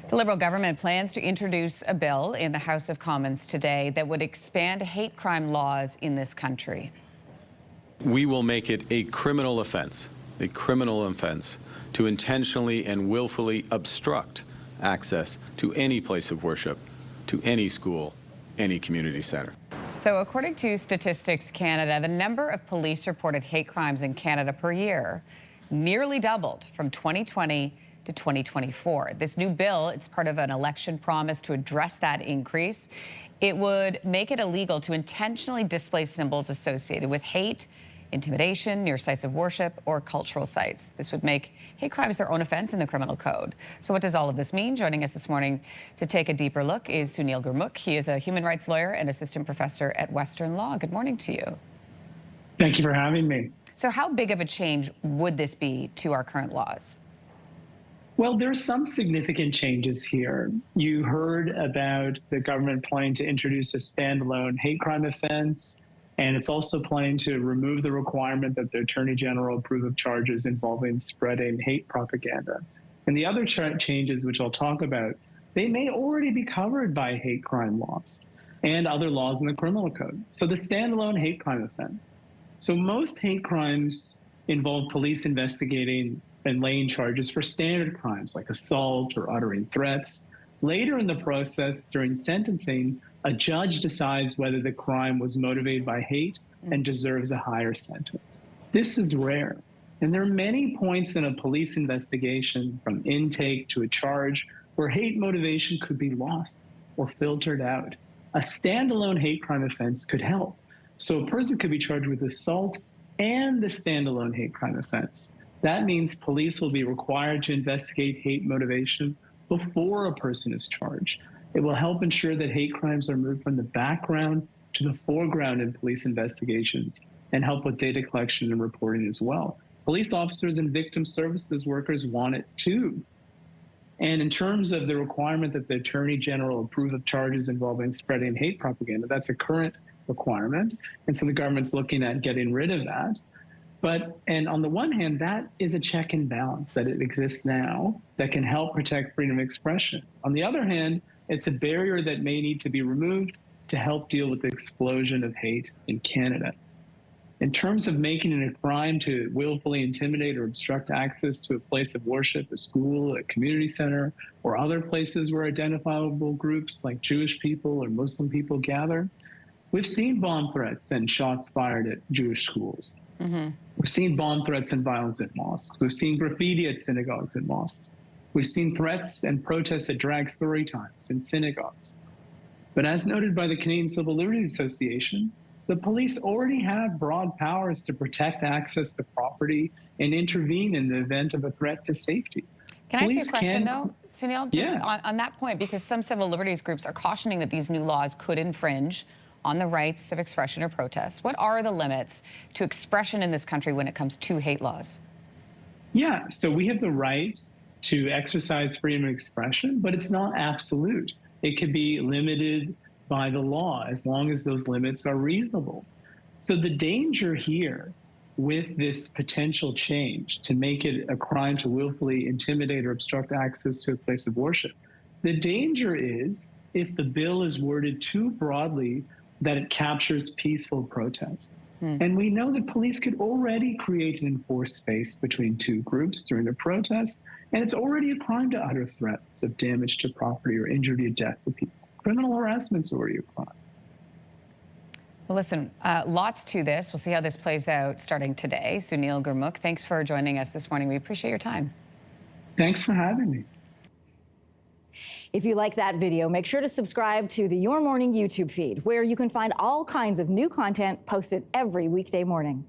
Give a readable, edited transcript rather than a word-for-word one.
The Liberal government plans to introduce a bill in the House of Commons today that would expand hate crime laws in this country. We will make it a criminal offense to intentionally and willfully obstruct access to any place of worship, to any school, any community center. So according to Statistics Canada, the number of police-reported hate crimes in Canada per year nearly doubled from 2020 to 2024. This new bill, it's part of an election promise to address that increase. It would make it illegal to intentionally display symbols associated with hate, intimidation near sites of worship or cultural sites. This would make hate crimes their own offense in the criminal code. So what does all of this mean? Joining us this morning to take a deeper look is Sunil Gurmukh. He is a human rights lawyer and assistant professor at Western Law. Good morning to you. Thank you for having me. So how big of a change would this be to our current laws? Well, there are some significant changes here. You heard about the government planning to introduce a standalone hate crime offense, and it's also planning to remove the requirement that the Attorney General approve of charges involving spreading hate propaganda. And the other changes, which I'll talk about, they may already be covered by hate crime laws and other laws in the criminal code. So the standalone hate crime offense. So most hate crimes involve police investigating and laying charges for standard crimes like assault or uttering threats. Later in the process, during sentencing, a judge decides whether the crime was motivated by hate and deserves a higher sentence. This is rare. And there are many points in a police investigation, from intake to a charge, where hate motivation could be lost or filtered out. A standalone hate crime offense could help. So a person could be charged with assault and the standalone hate crime offense. That means police will be required to investigate hate motivation before a person is charged. It will help ensure that hate crimes are moved from the background to the foreground in police investigations and help with data collection and reporting as well. Police officers and victim services workers want it too. And in terms of the requirement that the Attorney General approve of charges involving spreading hate propaganda, that's a current requirement. And so the government's looking at getting rid of that. And on the one hand, that is a check and balance that it exists now that can help protect freedom of expression. On the other hand, it's a barrier that may need to be removed to help deal with the explosion of hate in Canada. In terms of making it a crime to willfully intimidate or obstruct access to a place of worship, a school, a community center, or other places where identifiable groups like Jewish people or Muslim people gather, we've seen bomb threats and shots fired at Jewish schools. Mm-hmm. We've seen bomb threats and violence at mosques. We've seen graffiti at synagogues and mosques. We've seen threats and protests at drag story times in synagogues. But as noted by the Canadian Civil Liberties Association, the police already have broad powers to protect access to property and intervene in the event of a threat to safety. Can I ask you a question, though, Sunil? Just on that point, because some civil liberties groups are cautioning that these new laws could infringe on the rights of expression or protest. What are the limits to expression in this country when it comes to hate laws? Yeah, so we have the right to exercise freedom of expression, but it's not absolute. It could be limited by the law as long as those limits are reasonable. So the danger here with this potential change to make it a crime to willfully intimidate or obstruct access to a place of worship, the danger is if the bill is worded too broadly that it captures peaceful protest. And we know that police could already create an enforced space between two groups during a protest, and it's already a crime to utter threats of damage to property or injury or death to people. Criminal harassment's already a crime. Well, listen, lots to this. We'll see how this plays out starting today. Sunil Gurmukh, thanks for joining us this morning. We appreciate your time. Thanks for having me. If you like that video, make sure to subscribe to the Your Morning YouTube feed, where you can find all kinds of new content posted every weekday morning.